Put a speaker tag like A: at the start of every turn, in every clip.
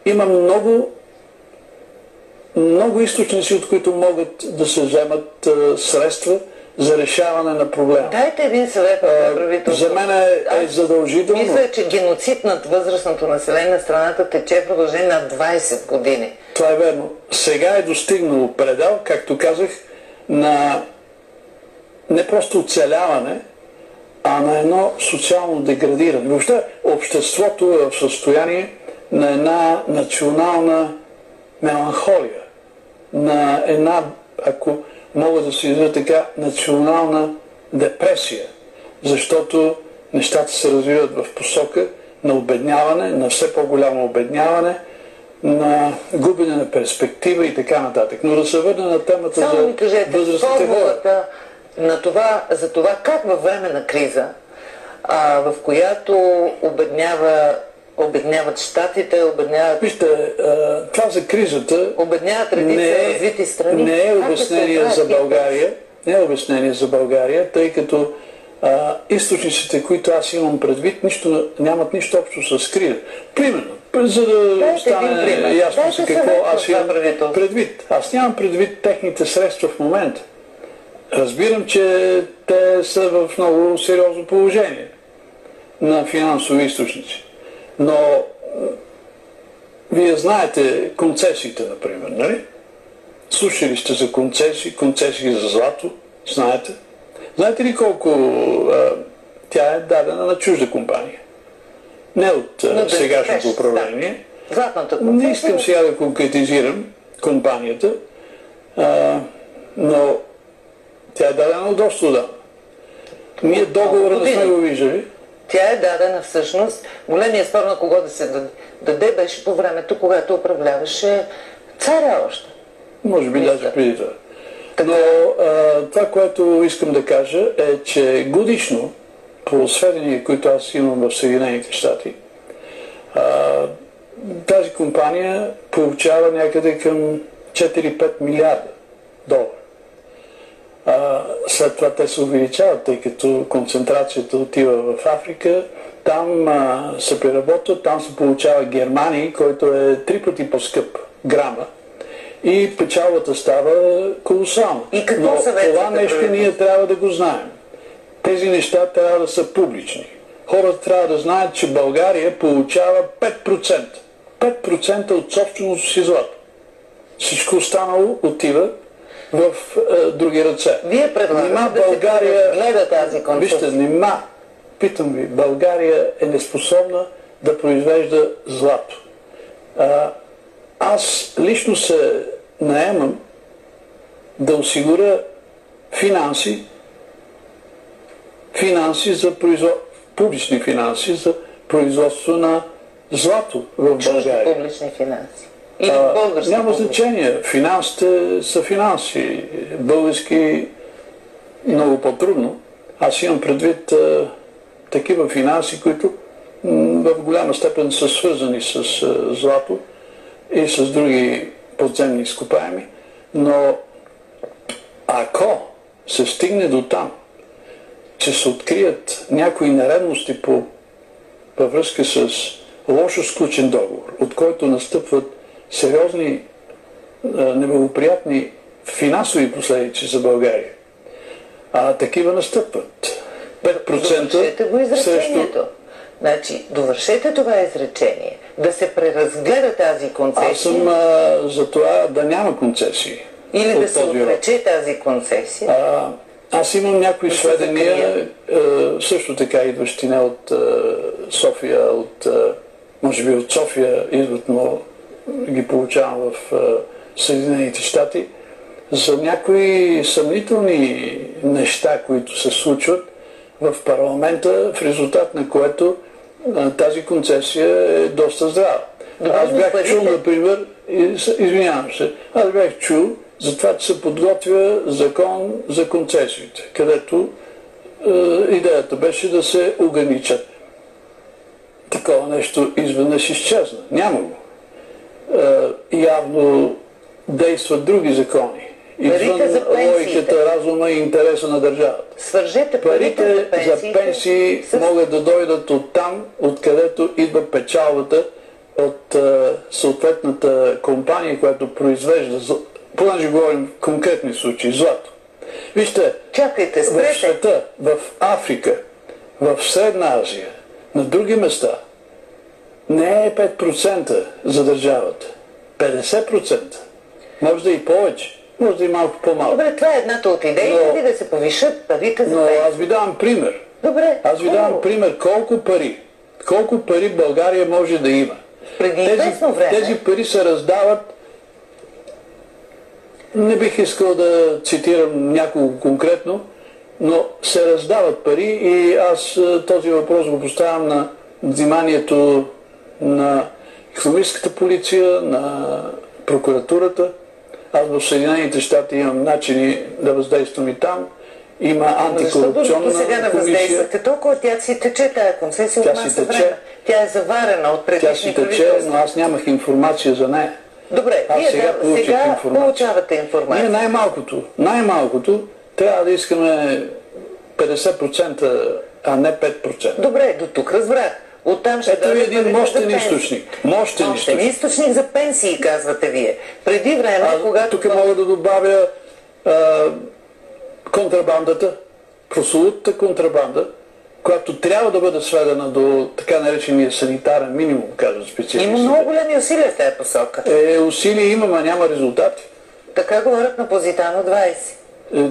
A: има много източници, от които могат да се вземат средства за решаване на проблема.
B: Дайте един съвет на правителството.
A: За мен е задължително.
B: Мисля, че геноцид над възрастното население на страната тече в продължение на 20 години.
A: Това е верно. Сега е достигнало предел, както казах, на не просто оцеляване, а на едно социално деградиране. Въобще обществото е в състояние на една национална меланхолия, на една, ако мога да се изразя така, национална депресия, защото нещата се развиват в посока на обедняване, на все по-голямо обедняване, на губене на перспектива и така нататък. Но да се върна на темата за възрастните хора.
B: За това как във време на криза, в която обедняват щатите,
A: Вижте, това за кризата
B: обедняват редица развити страни.
A: Не е обяснение за България. Не е обяснение за България, тъй като източниците, които аз имам предвид, нямат нищо общо с криза. Примерно, за да стане ясно за какво аз имам предвид. Аз нямам предвид техните средства в момента. Разбирам, че те са в много сериозно положение на финансови източници. Но вие знаете концесиите, например, нали? Слушали сте за концесии за злато, знаете. Знаете ли колко тя е дадена на чужда компания? Не от сегашното управление. Не искам сега да конкретизирам компанията, но тя е дадена от доста отдавна. Ние договора не сме го виждали.
B: Тя е дадена всъщност. Големия спор на кого да се даде беше по времето, когато управляваше царя още.
A: Може би даже преди това. Но това, което искам да кажа е, че годишно, по сведения, които аз имам в Съединените щати, тази компания получава някъде към 4-5 милиарда долара. След това те се увеличават, тъй като концентрацията отива в Африка, там се преработват, там се получава Германия, който е 3 пъти по-скъп грама и печалбата става колосална. Но това нещо ние трябва да го знаем. Тези неща трябва да са публични. Хората трябва да знаят, че България получава 5%. 5% от собственото си злато. Всичко останало отива в други ръце.
B: Вие предлагате да се преразгледа тази концесия.
A: Вижте, питам ви, България е неспособна да произвежда злато. Аз лично се наемам да осигуря финанси за публични финанси за производство на злато в България.
B: Чужди публични финанси.
A: Няма значение. Финансите са финанси. Български много по-трудно. Аз имам предвид такива финанси, които в голяма степен са свързани с злато и с други подземни изкопаеми. Но ако се стигне до там, че се открият някои нередности във връзка с лошо сключен договор, от който настъпват сериозни неблагоприятни финансови последици за България. Такива настъпват. 5%
B: срещу... Значи, довършете това изречение. Да се преразгледа тази концесия.
A: Аз съм за това да няма концесии.
B: Или да се отрече тази концесия.
A: Аз имам някои сведения, също така идващи не от София, може би от София идват, но ги получавам в Съединените щати, за някои съмнителни неща, които се случват в парламента, в резултат на което тази концесия е доста здрава. Аз бях чул, например, извинявам се, аз бях чул за това, че се подготвя закон за концесиите, където идеята беше да се ограничат. Такова нещо изведнъж изчезна. Няма го. Явно действат други закони. Извън логиката, разума и интереса на държавата.
B: Свържете
A: парите за пенсии могат да дойдат от там, откъдето идва печалбата от съответната компания, която произвежда, понеже говорим в конкретни случаи, злато. Вижте,
B: Чакайте,
A: в
B: спрете.
A: света, в Африка, в Средна Азия, на други места, не е 5% за държавата. 50%. Може да и повече, може да и малко по-малко.
B: Добре, това е едната от идеите ви да се повишат парите за
A: Но
B: пенсии.
A: аз ви давам пример.
B: Добре.
A: Аз ви давам пример колко пари България може да има.
B: Преди известно време.
A: Тези пари се раздават, не бих искал да цитирам някого конкретно, но се раздават пари и аз този въпрос го поставям на вниманието на икономическата полиция, на прокуратурата. Аз в Съединените щати имам начини да въздействам и там. Има антикорупционна
B: Защо сега не
A: комисия.
B: въздействате толкова? Тя си тече тая концесия от маса
A: тече.
B: време. Тя е заварена от
A: Тя
B: предишни
A: си тече,
B: правителства.
A: но аз нямах информация за нея.
B: Добре,
A: Аз
B: вие
A: сега получих информация.
B: получавате
A: Ние
B: информация.
A: най-малкото трябва да искаме 50%, а не 5%.
B: Добре, до тук разбрах. Оттам ще
A: Ето ви
B: дойдат
A: един
B: парите за
A: мощен
B: пенсии.
A: източник. Мощен
B: Мощен
A: източник.
B: източник за пенсии, казвате вие. Преди време, когато...
A: Тук мога да добавя контрабандата, прословутата контрабанда, която трябва да бъде сведена до така наречения санитарен минимум, казват специалистите.
B: Има много големи усилия в тази посока.
A: Усилия има, но няма резултати.
B: Така говорят на Позитано 20.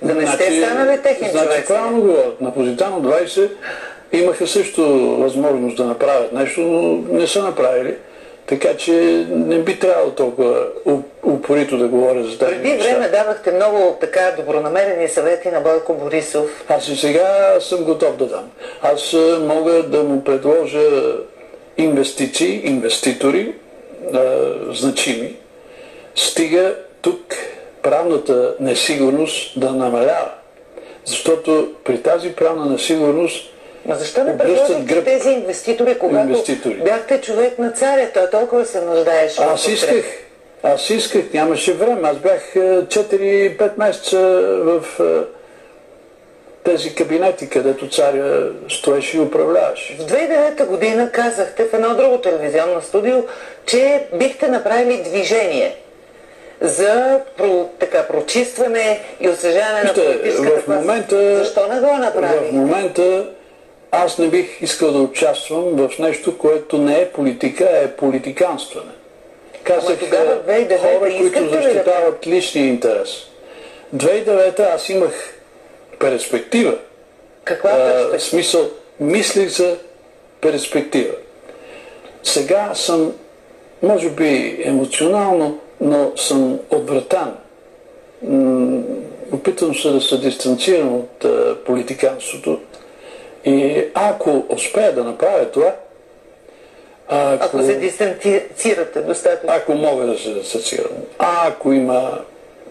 B: Да не сте станали техен човек сега.
A: Правилно говорят. На Позитано 20 имаха също възможност да направят нещо, но не са направили. Така че не би трябвало толкова упорито да говоря за тази
B: Преди време давахте много така добронамерени съвети на Бойко Борисов.
A: Аз и сега съм готов да дам. Аз мога да му предложа инвеститори, значими, стига тук правната несигурност да намалява. Защото при тази правна несигурност
B: Но защо не
A: обръщат
B: предложихте
A: гръб
B: тези инвеститори, когато бяхте човек на царя? Той толкова се нуждаеше.
A: Аз исках, нямаше време. Аз бях 4-5 месеца в тези кабинети, където царя стоеше и управляваше.
B: В 2009 година казахте в едно друго телевизионно студио, че бихте направили движение за прочистване и осъжаване на политическата класа. Защо не го направихте?
A: В момента аз не бих искал да участвам в нещо, което не е политика, а е политиканстване. Казах
B: тогава, 2009
A: хора, които защитават личния интерес. 2009 аз имах перспектива.
B: Каква перспектива?
A: Смисъл, мислих за перспектива. Сега съм, може би емоционално, но съм отвратан. Опитвам се да се дистанцирам от политиканството. И ако успея да направя това,
B: ако се дистанцирате достатъчно.
A: Ако мога да се дистанцирам, ако има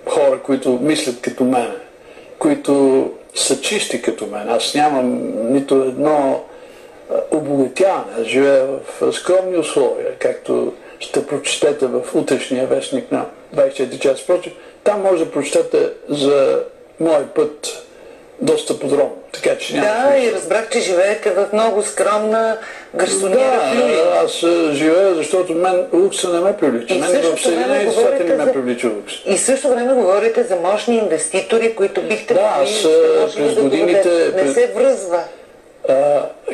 A: хора, които мислят като мен, които са чисти като мен, аз нямам нито едно обогатяване, живея в скромни условия, както ще прочетете в утрешния вестник на 24 часа. Впрочем, там може да прочетете за мой път доста подробно. Така, че
B: да, и разбрах, че живеете в много скромна гарсониера в Люлин.
A: Да, аз живея, защото мен лукса не ме привлича. Мен в Съединените щати не ме привлича лукс.
B: И също време говорите за мощни инвеститори, които бихте
A: през годините...
B: Не се връзва.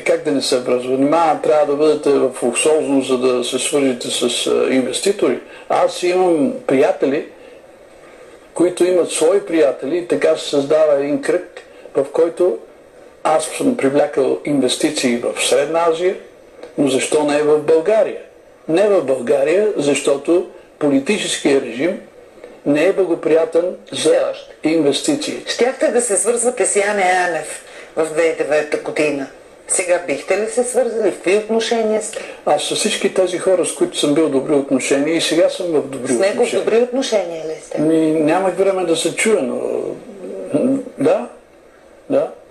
A: Как да не се връзва? Трябва да бъдете в луксозност, за да се свържете с инвеститори. Аз имам приятели, които имат свои приятели, и така се създава един кръг, в който аз съм привлякал инвестиции в Средна Азия, но защо не в България? Не в България, защото политическият режим не е благоприятен за инвестиции.
B: Щяхте да се свързвате с Яне Янев в 2009 година. Сега бихте ли се свързали? В какви отношения сте?
A: Аз с всички тези хора, с които съм бил в добри отношения, и сега съм в добри отношения.
B: С него в добри отношения ли сте?
A: Нямах време да се чуя, но да.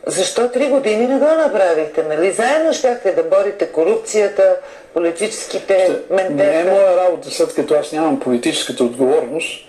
B: Защо 3 години не го направихте? Нали? Заедно щяхте да борите корупцията, политическите ментета.
A: Не е моя работа, след като аз нямам политическата отговорност,